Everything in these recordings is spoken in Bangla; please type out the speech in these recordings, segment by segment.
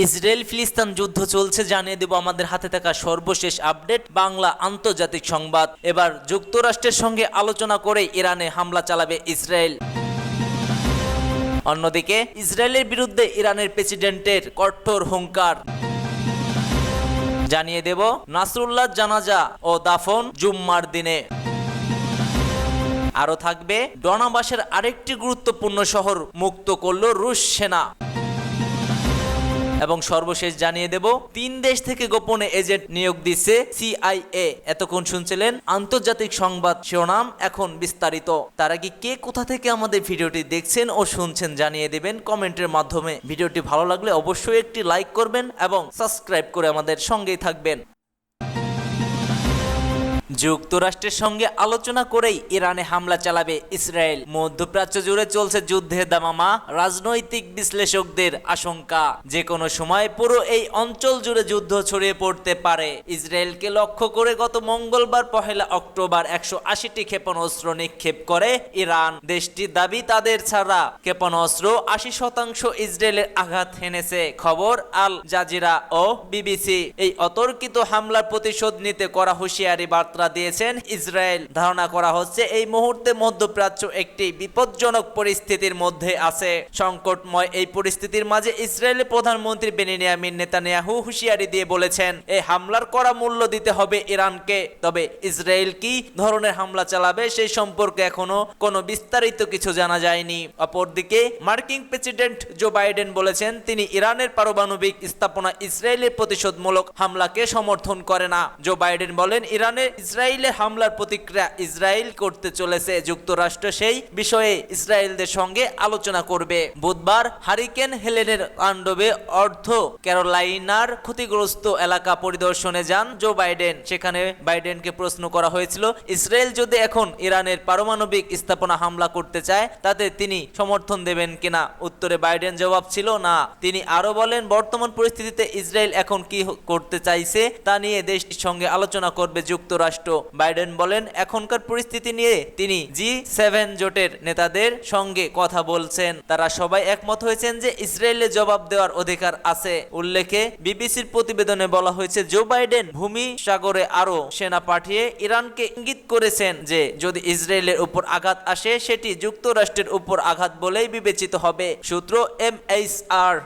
ইসরায়েল ফিলিস্তিন যুদ্ধ চলছে, জানিয়ে দেব আমাদের হাতে থাকা সর্বশেষ আপডেট বাংলা আন্তর্জাতিক সংবাদ। এবার যুক্তরাষ্ট্রের সঙ্গে আলোচনা করে ইরানে হামলা চালাবে ইসরায়েল। অন্যদিকে ইসরায়েলের বিরুদ্ধে ইরানের প্রেসিডেন্টের কঠোর হুঙ্কার। জানিয়ে দেব নাসরুল্লাহ জানাজা ও দাফন জুম্মার দিনে। আরও থাকবে ডনাবাসের আরেকটি গুরুত্বপূর্ণ শহর মুক্ত করল রুশ সেনা। এবং সর্বশেষ জানিয়ে দেব 3 দেশ থেকে গোপনে এজেন্ট নিয়োগ দিচ্ছে CIA। এতক্ষণ শুনছিলেন আন্তর্জাতিক সংবাদ শিরোনাম, এখন বিস্তারিত। তার আগে কে কোথা থেকে আমাদের ভিডিওটি দেখছেন ও শুনছেন জানিয়ে দেবেন কমেন্টের মাধ্যমে। ভিডিওটি ভালো লাগলে অবশ্যই একটি লাইক করবেন এবং সাবস্ক্রাইব করে আমাদের সঙ্গেই থাকবেন। যুক্তরাষ্ট্রের সঙ্গে আলোচনা করেই ইরানে হামলা চালাবে ইসরায়েল। মধ্যপ্রাচ্য জুড়ে চলছে যুদ্ধের দামামা। রাজনৈতিক বিশ্লেষকদের আশঙ্কা যে কোনো সময় পুরো এই অঞ্চল জুড়ে যুদ্ধ ছড়িয়ে পড়তে পারে। ইসরায়েলকে লক্ষ্য করে গত মঙ্গলবার 1 অক্টোবর 180টি ক্ষেপণাস্ত্র নিক্ষেপ করে ইরান। দেশটির দাবি তাদের ছাড়া ক্ষেপণাস্ত্র 80% ইসরায়েলের আঘাত হেনেছে। খবর আল জাজিরা ও BBC। এই অতর্কিত হামলার প্রতিশোধ নিতে করা হুঁশিয়ারি বার্তা দিয়েছেন ইসরায়েল। ধারণা করা হচ্ছে এই মুহূর্তে মধ্যপ্রাচ্য একটি বিপজ্জনক পরিস্থিতির মধ্যে আছে। সংকটময় এই পরিস্থিতির মাঝে ইসরায়েলের প্রধানমন্ত্রী বেনিয়ামিন নেতানিয়াহু হুঁশিয়ারি দিয়ে বলেছেন, এই হামলার কড়া মূল্য দিতে হবে ইরানকে। তবে ইসরায়েল কি ধরনের হামলা চালাবে সেই সম্পর্কে এখনো কোনো বিস্তারিত কিছু জানা যায়নি। অপরদিকে মার্কিন প্রেসিডেন্ট জো বাইডেন বলেছেন তিনি ইরানের পারমাণবিক স্থাপনা ইসরায়েলের প্রতিশোধমূলক হামলাকে সমর্থন করে না। জো বাইডেন বলেন ইসরায়েলের হামলার প্রতিক্রিয়া ইসরায়েল করতে চলেছে। যুক্তরাষ্ট্র সেই বিষয়ে ইসরায়েলদের সঙ্গে আলোচনা করবে। বুধবার হারিকেন হেলেনের তাণ্ডবে অর্ধ ক্যারোলাইনার ক্ষতিগ্রস্ত এলাকা পরিদর্শনে যান জো বাইডেন। সেখানে বাইডেনকে প্রশ্ন করা হয়েছিল, ইসরায়েল যদি এখন ইরানের পারমাণবিক স্থাপনা হামলা করতে চায় তাতে তিনি সমর্থন দেবেন কিনা। উত্তরে বাইডেন জবাব ছিল না। তিনি আরো বলেন, বর্তমান পরিস্থিতিতে ইসরায়েল এখন কি করতে চাইছে তা নিয়ে দেশটির সঙ্গে আলোচনা করবে যুক্তরাষ্ট্র। বাইডেন বলেন, এখনকার পরিস্থিতি নিয়ে তিনি G7 জোটের নেতাদের সঙ্গে কথা বলছেন। তারা সবাই একমত হয়েছেন যে ইসরায়েলের জবাব দেওয়ার অধিকার আছে। উল্লেখে বিবিসির প্রতিবেদনে বলা হয়েছে, জো বাইডেন ভূমি সাগরে আরো সেনা পাঠিয়ে ইরানকে ইঙ্গিত করেছেন যে যদি ইসরায়েলের উপর আঘাত আসে সেটি যুক্তরাষ্ট্রের উপর আঘাত বলেই বিবেচিত হবে। সূত্র MHR।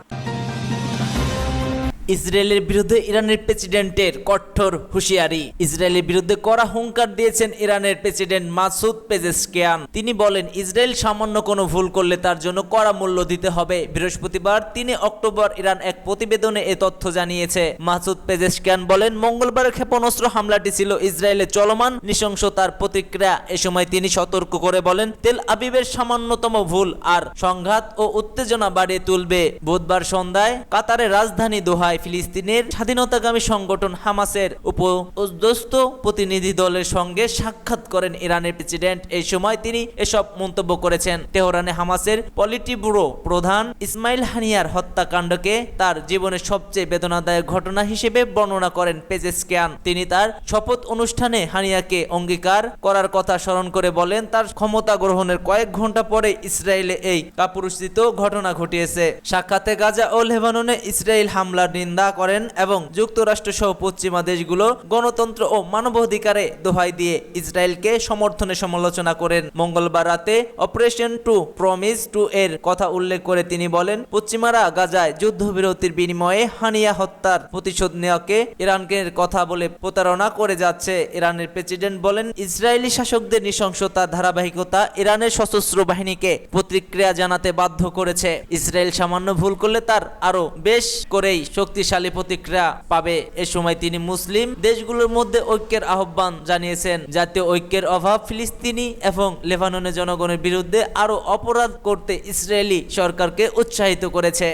ইসরায়েলের বিরুদ্ধে ইরানের প্রেসিডেন্টের কঠোর হুঁশিয়ারি। ইসরায়েলের বিরুদ্ধে কড়া হুঙ্কার দিয়েছেন ইরানের প্রেসিডেন্ট মাসুদ পেজেশকিয়ান। তিনি বলেন, ইসরায়েল সামান্য কোনো ভুল করলে তার জন্য কড়া মূল্য দিতে হবে। বৃহস্পতিবার 3 অক্টোবর ইরান এক প্রতিবেদনে এ তথ্য জানিয়েছে। মাসুদ পেজেশকিয়ান বলেন, মঙ্গলবারের ক্ষেপণাস্ত্র হামলাটি ছিল ইসরায়েলের চলমান নৃশংসতার প্রতিক্রিয়া। এ সময় তিনি সতর্ক করে বলেন, তেল আবিবের সামান্যতম ভুল আর সংঘাত ও উত্তেজনা বাড়িয়ে তুলবে। বুধবার সন্ধ্যায় কাতারের রাজধানী দোহায় ফিলিস্তিনের স্বাধীনতাকামী সংগঠন হামাসের উপদেষ্টা প্রতিনিধি দলের সঙ্গে সাক্ষাৎ করেন ইরানের প্রেসিডেন্ট। এই সময় তিনি এসব মন্তব্য করেছেন। তেহরানে হামাসের পলিটিব্যুরো প্রধান ইসমাইল হানিয়ার হত্যাকাণ্ডকে তার জীবনের সবচেয়ে বেদনাদায়ক ঘটনা হিসেবে বর্ণনা করেন পেজেশকিয়ান। তিনি তার শপথ অনুষ্ঠানে হানিয়াকে অঙ্গীকার করার কথা স্মরণ করে বলেন, তার ক্ষমতা গ্রহণের কয়েক ঘন্টা পরে ইসরায়েলে এই কাপুরুষিত ঘটনা ঘটিয়েছে। সাক্ষাতে গাজা ও লেবাননে ইসরায়েল হামলার নিন্দা করেন এবং যুক্তরাষ্ট্র সহ পশ্চিমা দেশগুলো গণতন্ত্র ও মানবাধিকারে দোহাই দিয়ে ইসরায়েলকে সমর্থনের সমালোচনা করেন। মঙ্গলবার রাতে অপারেশন টু প্রমিস টু এর কথা উল্লেখ করে তিনি বলেন, পশ্চিমারা গাজায় যুদ্ধবিরতির বিনিময়ে হানিয়া হত্যার প্রতিশোধ নেওয়াকে ইরানকে কথা বলে প্রতারণা করে যাচ্ছে। ইরানের প্রেসিডেন্ট বলেন, ইসরায়েলি শাসকদের নৃশংসতার ধারাবাহিকতা ইরানের সশস্ত্র বাহিনীকে প্রতিক্রিয়া জানাতে বাধ্য করেছে। ইসরায়েল সামান্য ভুল করলে তার আরো বেশ করেই শক্তিশালী প্রতিক্রিয়া পাবে। এ সময় তিনি মুসলিম দেশগুলোর মধ্যে ঐক্যের আহ্বান জানিয়েছেন। জাতীয় ঐক্যের অভাব ফিলিস্তিনি এবং লেবাননের জনগণের বিরুদ্ধে আরো অপরাধ করতে ইসরায়েলি সরকারকে উৎসাহিত করেছে।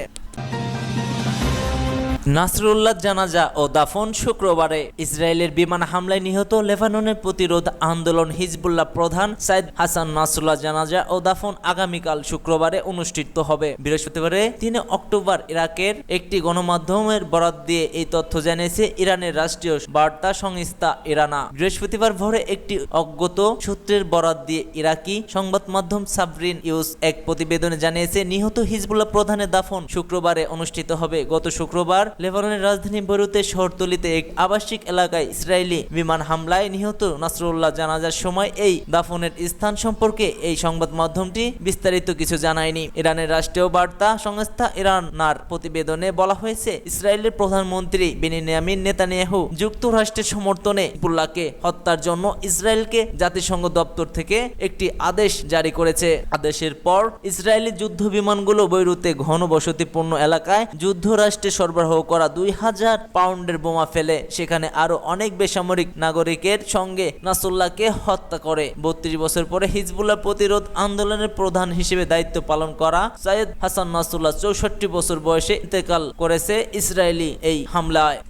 নাসরুল্লাহ জানাজা ও দাফন শুক্রবারে। ইসরায়েলের বিমান হামলায় নিহত লেবাননের প্রতিরোধ আন্দোলন হিজবুল্লাহ প্রধান সাইদ হাসান নাসরুল্লাহ জানাজা ও দাফন আগামীকাল শুক্রবারে অনুষ্ঠিত হবে। বৃহস্পতিবারে ৩ অক্টোবর ইরাকের একটি গণমাধ্যমের বরাত দিয়ে এই তথ্য জানিয়েছে ইরানের রাষ্ট্রীয় বার্তা সংস্থা ইরানা। বৃহস্পতিবার ভোরে একটি অজ্ঞাত সূত্রের বরাত দিয়ে ইরাকি সংবাদ মাধ্যম সাবরিন ইউজ এক প্রতিবেদনে জানিয়েছে নিহত হিজবুল্লাহ প্রধানের দাফন শুক্রবারে অনুষ্ঠিত হবে। গত শুক্রবার লেবাননের রাজধানী বৈরুতের শহরতলিতে এক আবাসিক এলাকায় ইসরায়েলি বিমান হামলায় নিহত নাসরুল্লাহ জানাজার সময় এই দাফনের স্থান সম্পর্কে এই সংবাদ মাধ্যমটি বিস্তারিত কিছু জানায়নি। ইরানের রাষ্ট্রীয় বার্তা সংস্থা ইরানার প্রতিবেদনে বলা হয়েছে ইসরায়েলের প্রধানমন্ত্রী বেনিয়ামিন নেতানিয়াহু যুক্তরাষ্ট্রের সমর্থনে হিজবুল্লাহকে হত্যার জন্য ইসরায়েলকে জাতিসংঘ দপ্তর থেকে একটি আদেশ জারি করেছে। আদেশের পর ইসরায়েলি যুদ্ধ বিমানগুলো বৈরুতে ঘনবসতিপূর্ণ এলাকায় যুদ্ধরাষ্ট্রে সরবরাহ করা ২,০০০ পাউন্ডের বোমা ফেলে সেখানে আরো অনেক বেসামরিক নাগরিকের সঙ্গে নাসরুল্লাহকে হত্যা করে। ৩২ বছর পরে হিজবুল্লাহ প্রতিরোধ আন্দোলনের প্রধান হিসেবে দায়িত্ব পালন করা সাইদ হাসান নাসরুল্লাহ ৬৪ বছর বয়সে ইন্তেকাল করেছে ইসরায়েলি এই হামলায়।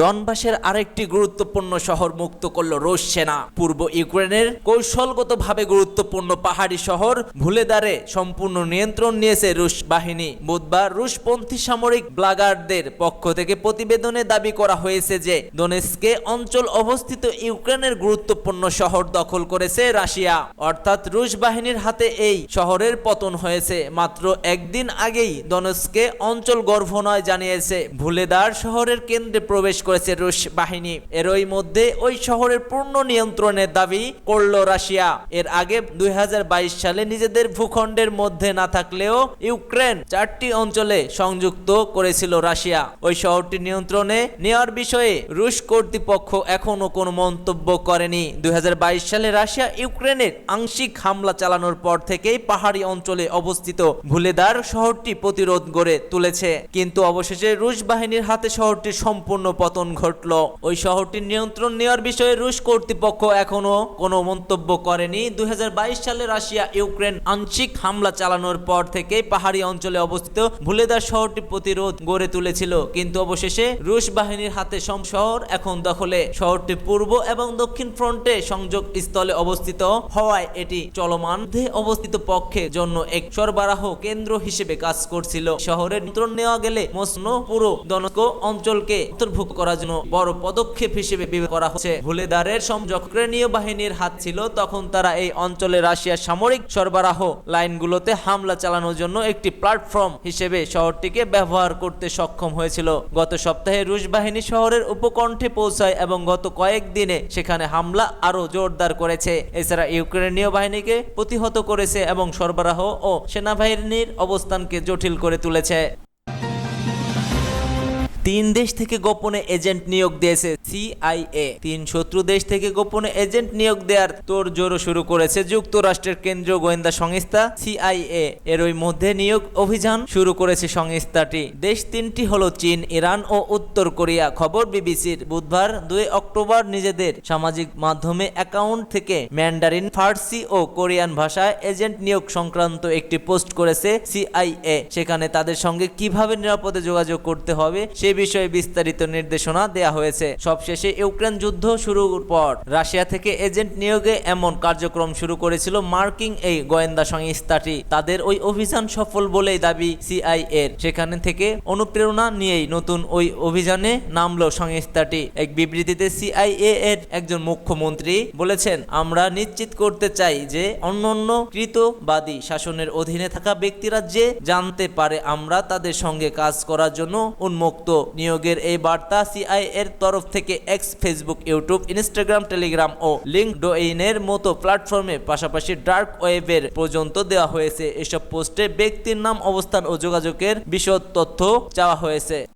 ডনবাসের আরেকটি গুরুত্বপূর্ণ শহর মুক্ত করল রুশ সেনা। পূর্ব ইউক্রেনের কৌশলগতভাবে গুরুত্বপূর্ণ পাহাড়ি শহর ভুলেদারে সম্পূর্ণ নিয়ন্ত্রণ নিয়েছে রুশ বাহিনী। বুধবার রুশপন্থী সামরিক ব্লগারদের পক্ষ থেকে প্রতিবেদনে দাবি করা হয়েছে যে দোনেৎস্কে অঞ্চল অবস্থিত ইউক্রেনের গুরুত্বপূর্ণ শহর দখল করেছে রাশিয়া, অর্থাৎ রুশ বাহিনীর হাতে এই শহরের পতন হয়েছে। মাত্র একদিন আগেই দোনেৎস্কে অঞ্চল গভর্নর জানিয়েছে ভুলেদার শহরের কেন্দ্রে প্রবেশ করেছে রুশ বাহিনী। এরই মধ্যে ওই শহরের পূর্ণ নিয়ন্ত্রণের দাবি করল রাশিয়া। এর আগে ২০২২ সালে নিজেদের ভূখণ্ডের মধ্যে না থাকলেও ইউক্রেন 4টি অঞ্চলে সংযুক্ত করেছিল রাশিয়া। ওই শহরটি নিয়ন্ত্রণে নেওয়ার বিষয়ে রুশ কর্তৃপক্ষ এখনো কোনো মন্তব্য করেনি। ২০২২ সালে রাশিয়া ইউক্রেনের আংশিক হামলা চালানোর পর থেকেই পাহাড়ি অঞ্চলে অবস্থিত ভুলেদার শহরটি প্রতিরোধ গড়ে তুলেছে, কিন্তু অবশেষে রুশ বাহিনীর হাতে শহরটির সম্পূর্ণ পতন ঘটল। ওই শহরটির নিয়ন্ত্রণ নেওয়ার বিষয়ে রুশ কর্তৃপক্ষ এখনো কোনো মন্তব্য করেনি। ২০২২ সালে রাশিয়া ইউক্রেন আংশিক হামলা চালানোর পর থেকে পাহাড়ি অঞ্চলে অবস্থিত ভুলেদার শহরটি প্রতিরোধ গড়ে তুলেছিল, কিন্তু অবশেষে রুশ বাহিনীর হাতে শহর এখন দখলে। শহরটি পূর্ব এবং দক্ষিণ ফ্রন্টে সংযোগ স্থলে অবস্থিত হওয়ায় এটি চলমান অবস্থিত পক্ষের জন্য এক সরবরাহ কেন্দ্র হিসেবে কাজ করছিল। শহরের নিয়ন্ত্রণ নেওয়া গেলে মসনো পুরো দনস্ক অঞ্চলকে অন্তর্ভুক্ত করার জন্য বড় পদক্ষেপ হিসেবে বিবেচনা করা হচ্ছে। ভুলেদারের ইউক্রেনীয় বাহিনীর হাত ছিল, তখন তারা এই অঞ্চলে রাশিয়ার সামরিক সরবরাহ লাইনগুলোতে হামলা চালানোর জন্য একটি প্ল্যাটফর্ম হিসেবে শহরটিকে ব্যবহার করতে সক্ষম হয়েছিল। গত সপ্তাহে রুশ বাহিনী শহরের উপকণ্ঠে পৌঁছায় এবং গত কয়েকদিনে সেখানে হামলা আরো জোরদার করেছে। এছাড়া ইউক্রেনীয় বাহিনীকে প্রতিহত করেছে এবং সরবরাহ ও সেনাবাহিনীর অবস্থানকে জটিল করে তুলেছে। 3 দেশ থেকে গোপনে এজেন্ট নিয়োগ দিয়েছে CIA। 3 শত্রু দেশ থেকে গোপনে এজেন্ট নিয়োগ দেওয়ার তোড়জোড় শুরু করেছে যুক্তরাষ্ট্রের কেন্দ্রীয় গোয়েন্দা সংস্থা CIA। এরই মধ্যে নিয়োগ অভিযান শুরু করেছে সংস্থাটি। দেশ 3টি হলো চীন, ইরান ও উত্তর কোরিয়া। খবর বিবিসির। বুধবার 2 অক্টোবর নিজেদের সামাজিক মাধ্যমে অ্যাকাউন্ট থেকে ম্যান্ডারিন, ফার্সি ও কোরিয়ান ভাষায় এজেন্ট নিয়োগ সংক্রান্ত একটি পোস্ট করেছে CIA। সেখানে তাদের সঙ্গে কিভাবে নিরাপদে যোগাযোগ করতে হবে সে বিষয়ে বিস্তারিত নির্দেশনা দেয়া হয়েছে। সবশেষে ইউক্রেন যুদ্ধ শুরুর পর রাশিয়া থেকে এজেন্ট নিয়োগে এমন কার্যক্রম শুরু করেছিল মার্কিন এই গোয়েন্দা সংস্থাটি। তাদের ওই অভিযান সফল বলেই দাবি CIA-র। সেখানে থেকে অনুপ্রেরণা নিয়েই নতুন ওই অভিযানে নামলো সংস্থাটি। এক বিবৃতিতে CIA-র একজন মুখ্যমন্ত্রী বলেছেন, আমরা নিশ্চিত করতে চাই যে অন্যান্য কৃতবাদী শাসনের অধীনে থাকা ব্যক্তিরা যে জানতে পারে আমরা তাদের সঙ্গে কাজ করার জন্য উন্মুক্ত। নিয়োগের এই বার্তা CIA-র তরফ থেকে X, Facebook, YouTube, Instagram, Telegram ও লিঙ্কডইনের মতো প্ল্যাটফর্মে পাশাপাশি ডার্ক ওয়েবের পর্যন্ত দেওয়া হয়েছে। এসব পোস্টে ব্যক্তির নাম, অবস্থান ও যোগাযোগের বিশদ তথ্য চাওয়া হয়েছে।